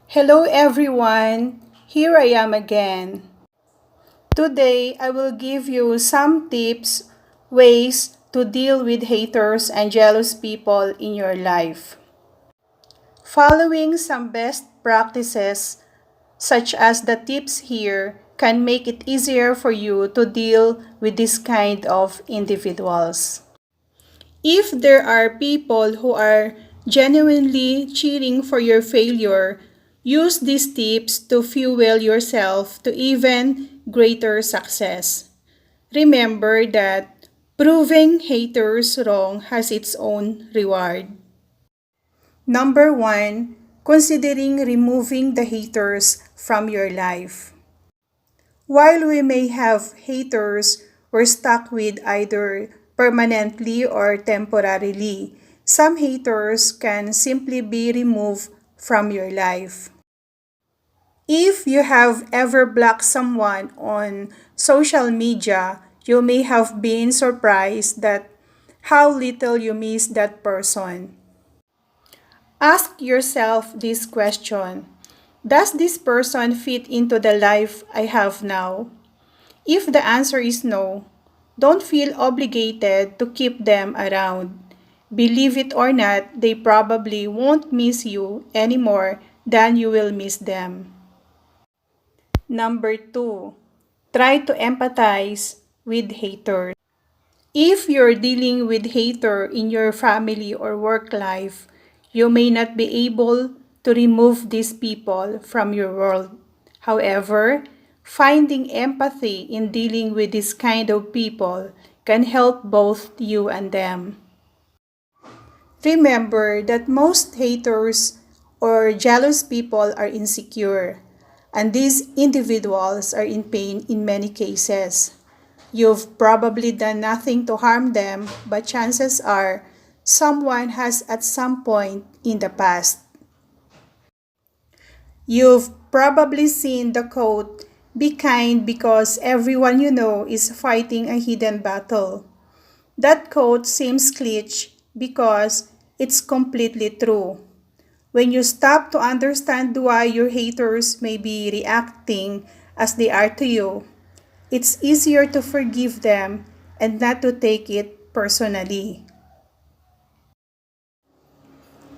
Hello everyone, here I am again. Today I will give you some tips, ways to deal with haters and jealous people in your life. Following some best practices, such as the tips here, can make it easier for you to deal with this kind of individuals. If there are people who are genuinely cheering for your failure, use these tips to fuel yourself to even greater success. Remember that proving haters wrong has its own reward. Number 1, considering removing the haters from your life. While we may have haters we're stuck with either permanently or temporarily, some haters can simply be removed from your life. If you have ever blocked someone on social media, you may have been surprised that how little you miss that person. Ask yourself this question: does this person fit into the life I have now? If the answer is no, don't feel obligated to keep them around. Believe it or not, they probably won't miss you any more than you will miss them. Number 2, try to empathize with haters. If you're dealing with hater in your family or work life, you may not be able to remove these people from your world. However, finding empathy in dealing with this kind of people can help both you and them. Remember that most haters or jealous people are insecure, and these individuals are in pain in many cases. You've probably done nothing to harm them, but chances are someone has at some point in the past. You've probably seen the quote, "Be kind because everyone you know is fighting a hidden battle." That quote seems cliche because it's completely true. When you stop to understand why your haters may be reacting as they are to you, it's easier to forgive them and not to take it personally.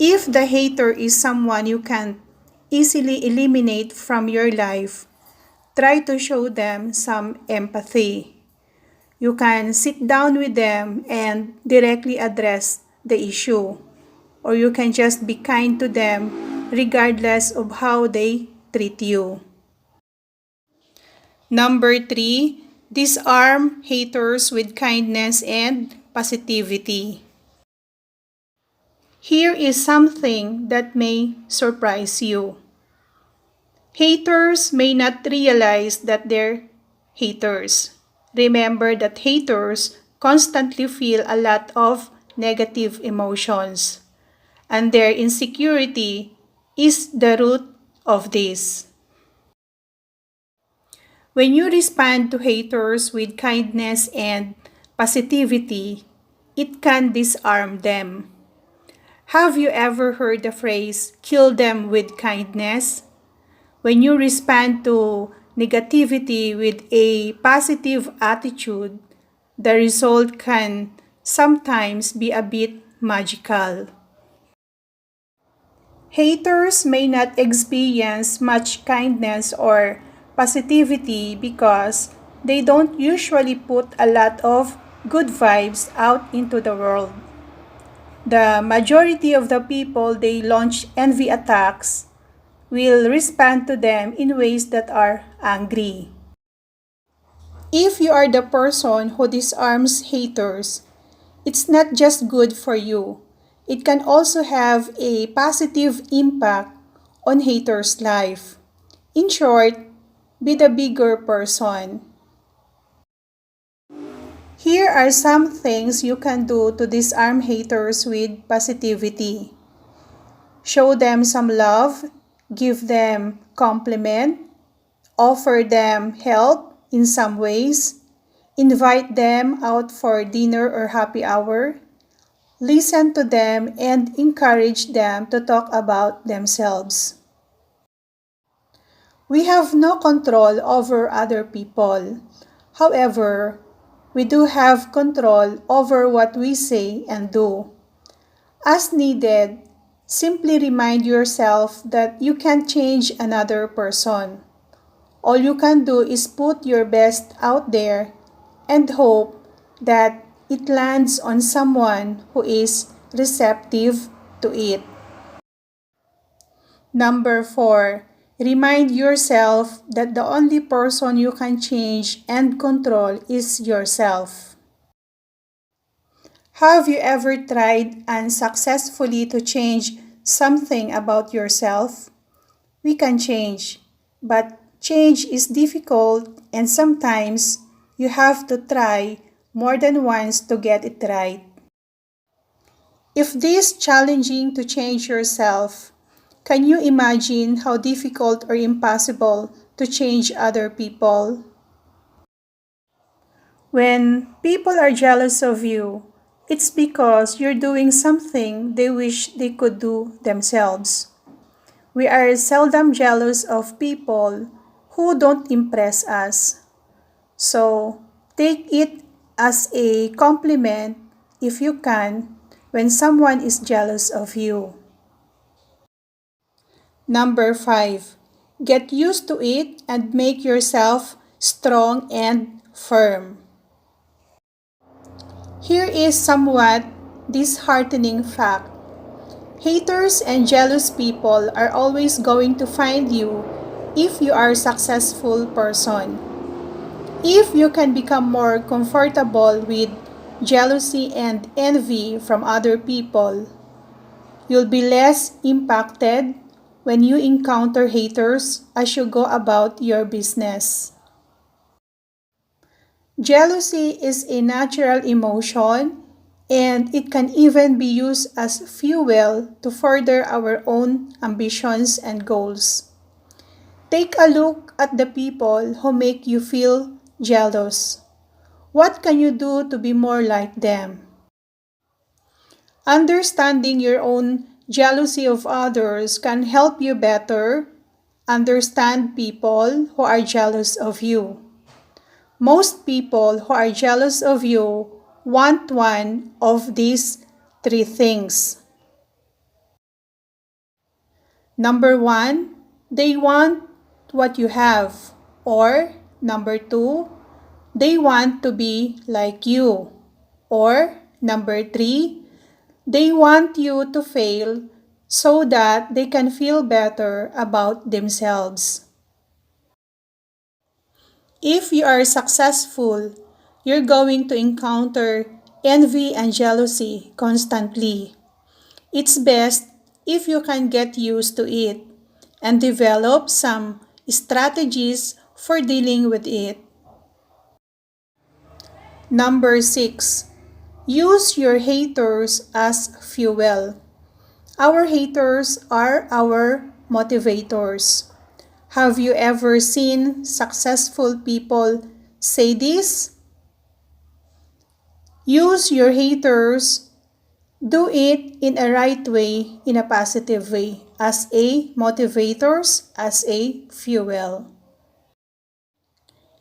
If the hater is someone you can easily eliminate from your life, try to show them some empathy. You can sit down with them and directly address the issue, or you can just be kind to them regardless of how they treat you. Number 3, disarm haters with kindness and positivity. Here is something that may surprise you. Haters may not realize that they're haters. Remember that haters constantly feel a lot of negative emotions, and their insecurity is the root of this. When you respond to haters with kindness and positivity, it can disarm them. Have you ever heard the phrase, "kill them with kindness"? When you respond to negativity with a positive attitude, the result can sometimes be a bit magical. Haters may not experience much kindness or positivity because they don't usually put a lot of good vibes out into the world. The majority of the people they launch envy attacks will respond to them in ways that are angry. If you are the person who disarms haters, it's not just good for you. It can also have a positive impact on haters' life. In short, be the bigger person. Here are some things you can do to disarm haters with positivity. Show them some love, give them compliment, offer them help in some ways, invite them out for dinner or happy hour, listen to them and encourage them to talk about themselves. We have no control over other people. However, we do have control over what we say and do. As needed, simply remind yourself that you can't change another person. All you can do is put your best out there and hope that it lands on someone who is receptive to it. Number 4, remind yourself that the only person you can change and control is yourself. Have you ever tried unsuccessfully to change something about yourself? We can change, but change is difficult and sometimes you have to try more than once to get it right. If this is challenging to change yourself, can you imagine how difficult or impossible to change other people? When people are jealous of you, it's because you're doing something they wish they could do themselves. We are seldom jealous of people who don't impress us. So, take it as a compliment if you can when someone is jealous of you. Number 5, get used to it and make yourself strong and firm. Here is somewhat disheartening fact. Haters and jealous people are always going to find you if you are a successful person. If you can become more comfortable with jealousy and envy from other people, you'll be less impacted when you encounter haters as you go about your business. Jealousy is a natural emotion and it can even be used as fuel to further our own ambitions and goals. Take a look at the people who make you feel jealous. What can you do to be more like them? Understanding your own jealousy of others can help you better understand people who are jealous of you. Most people who are jealous of you want one of these 3 things. Number 1, they want what you have. Or number 2, they want to be like you. Or number 3, they want you to fail so that they can feel better about themselves. If you are successful, you're going to encounter envy and jealousy constantly. It's best if you can get used to it and develop some strategies for dealing with it. Number 6, use your haters as fuel. Our haters are our motivators. Have you ever seen successful people say this? Use your haters. Do it in a right way, in a positive way, as a motivators, as a fuel.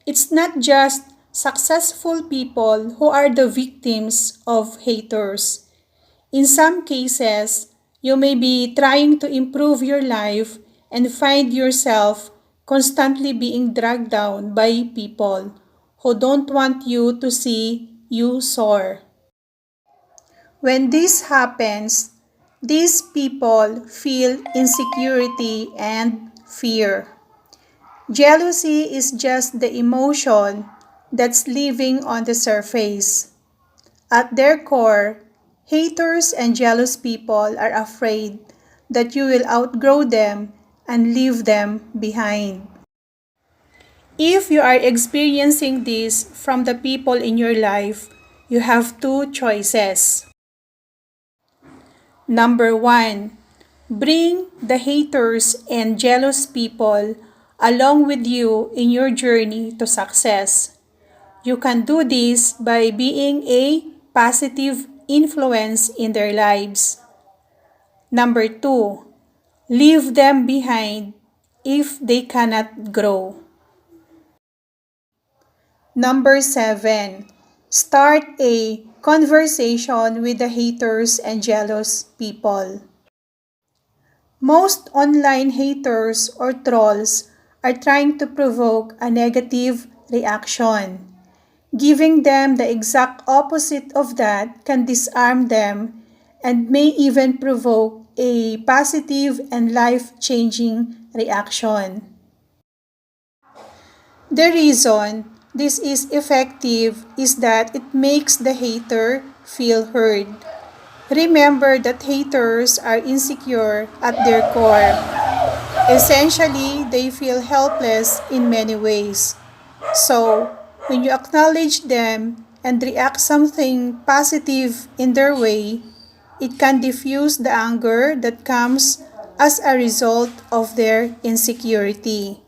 It's not just successful people who are the victims of haters. In some cases, you may be trying to improve your life and find yourself constantly being dragged down by people who don't want you to see you soar. When this happens, these people feel insecurity and fear. Jealousy is just the emotion that's living on the surface. At their core, haters and jealous people are afraid that you will outgrow them and leave them behind. If you are experiencing this from the people in your life, you have 2 choices. Number 1, bring the haters and jealous people along with you in your journey to success. You can do this by being a positive influence in their lives. Number 2, leave them behind if they cannot grow. Number 7. Start a conversation with the haters and jealous people. Most online haters or trolls are trying to provoke a negative reaction. Giving them the exact opposite of that can disarm them and may even provoke a positive and life-changing reaction. The reason this is effective is that it makes the hater feel heard. Remember that haters are insecure at their core. Essentially, they feel helpless in many ways. So, when you acknowledge them and react something positive in their way, it can diffuse the anger that comes as a result of their insecurity.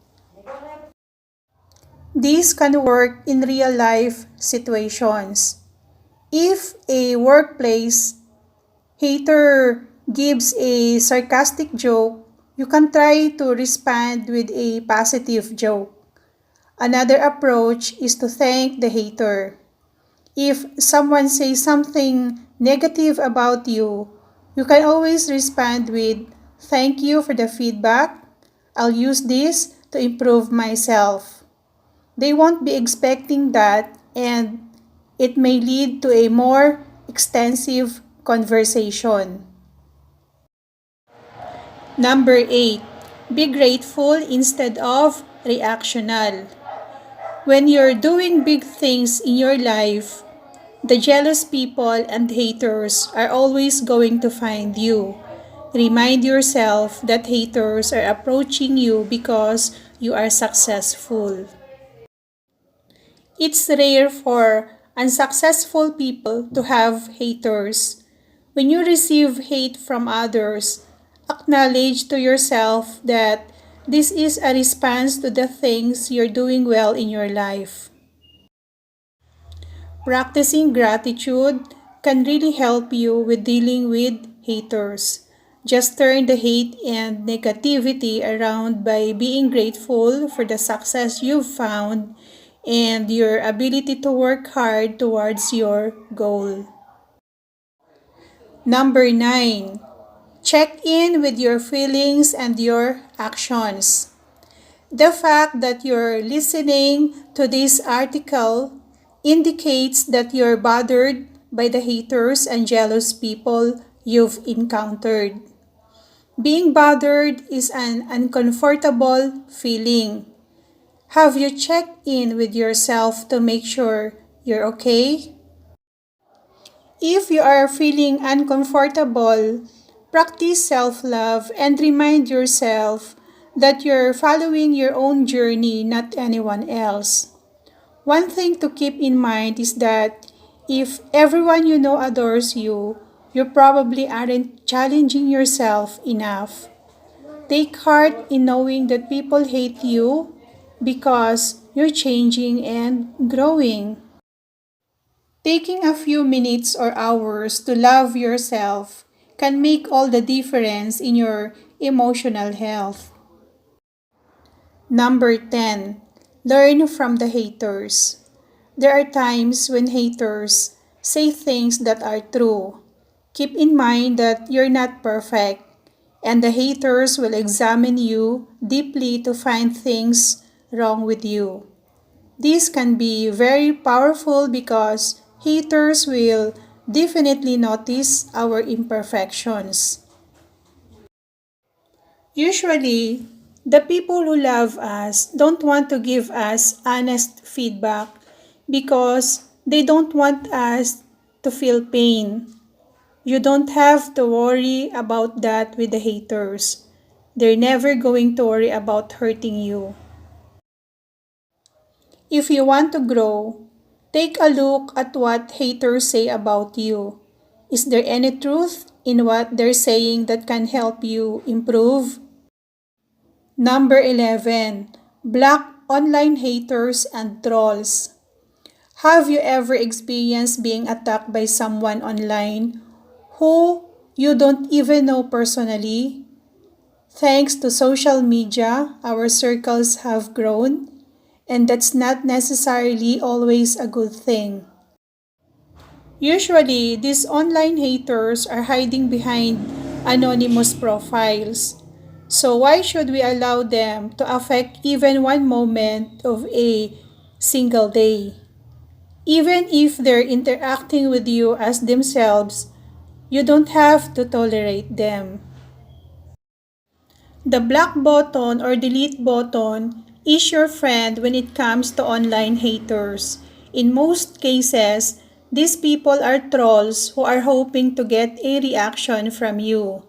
This can work in real life situations. If a workplace hater gives a sarcastic joke, you can try to respond with a positive joke. Another approach is to thank the hater. If someone says something negative about you, you can always respond with, "Thank you for the feedback. I'll use this to improve myself." They won't be expecting that, and it may lead to a more extensive conversation. Number 8. Be grateful instead of reactional. When you're doing big things in your life, the jealous people and haters are always going to find you. Remind yourself that haters are approaching you because you are successful. It's rare for unsuccessful people to have haters. When you receive hate from others, acknowledge to yourself that this is a response to the things you're doing well in your life. Practicing gratitude can really help you with dealing with haters. Just turn the hate and negativity around by being grateful for the success you've found and your ability to work hard towards your goal. Number 9. Check in with your feelings and your actions. The fact that you're listening to this article indicates that you're bothered by the haters and jealous people you've encountered. Being bothered is an uncomfortable feeling. Have you checked in with yourself to make sure you're okay? If you are feeling uncomfortable, practice self-love and remind yourself that you're following your own journey, not anyone else. One thing to keep in mind is that if everyone you know adores you, you probably aren't challenging yourself enough. Take heart in knowing that people hate you because you're changing and growing. Taking a few minutes or hours to love yourself can make all the difference in your emotional health. Number 10. Learn from the haters. There are times when haters say things that are true. Keep in mind that you're not perfect, and the haters will examine you deeply to find things wrong with you. This can be very powerful because haters will definitely notice our imperfections. Usually, the people who love us don't want to give us honest feedback because they don't want us to feel pain. You don't have to worry about that with the haters. They're never going to worry about hurting you. If you want to grow, take a look at what haters say about you. Is there any truth in what they're saying that can help you improve? Number 11. Block online haters and trolls. Have you ever experienced being attacked by someone online who you don't even know personally? Thanks to social media, our circles have grown, and that's not necessarily always a good thing. Usually, these online haters are hiding behind anonymous profiles. So, why should we allow them to affect even one moment of a single day? Even if they're interacting with you as themselves, you don't have to tolerate them. The block button or delete button is your friend when it comes to online haters. In most cases, these people are trolls who are hoping to get a reaction from you.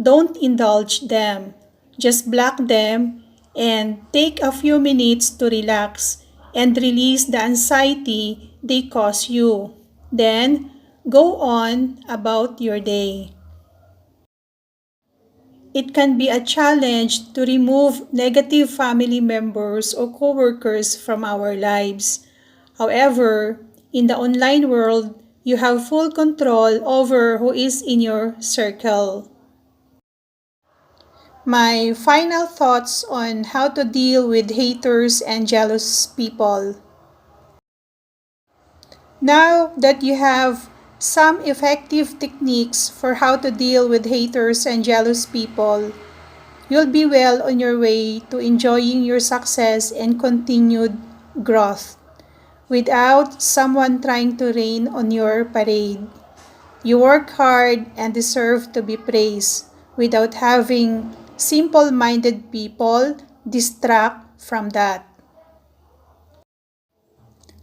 Don't indulge them. Just block them and take a few minutes to relax and release the anxiety they cause you. Then, go on about your day. It can be a challenge to remove negative family members or coworkers from our lives. However, in the online world, you have full control over who is in your circle. My final thoughts on how to deal with haters and jealous people. Now that you have some effective techniques for how to deal with haters and jealous people, you'll be well on your way to enjoying your success and continued growth without someone trying to rain on your parade. You work hard and deserve to be praised without having simple-minded people distract from that.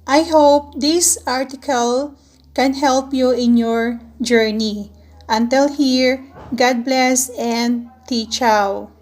I hope this article can help you in your journey. Until here, God bless and Ti Chao.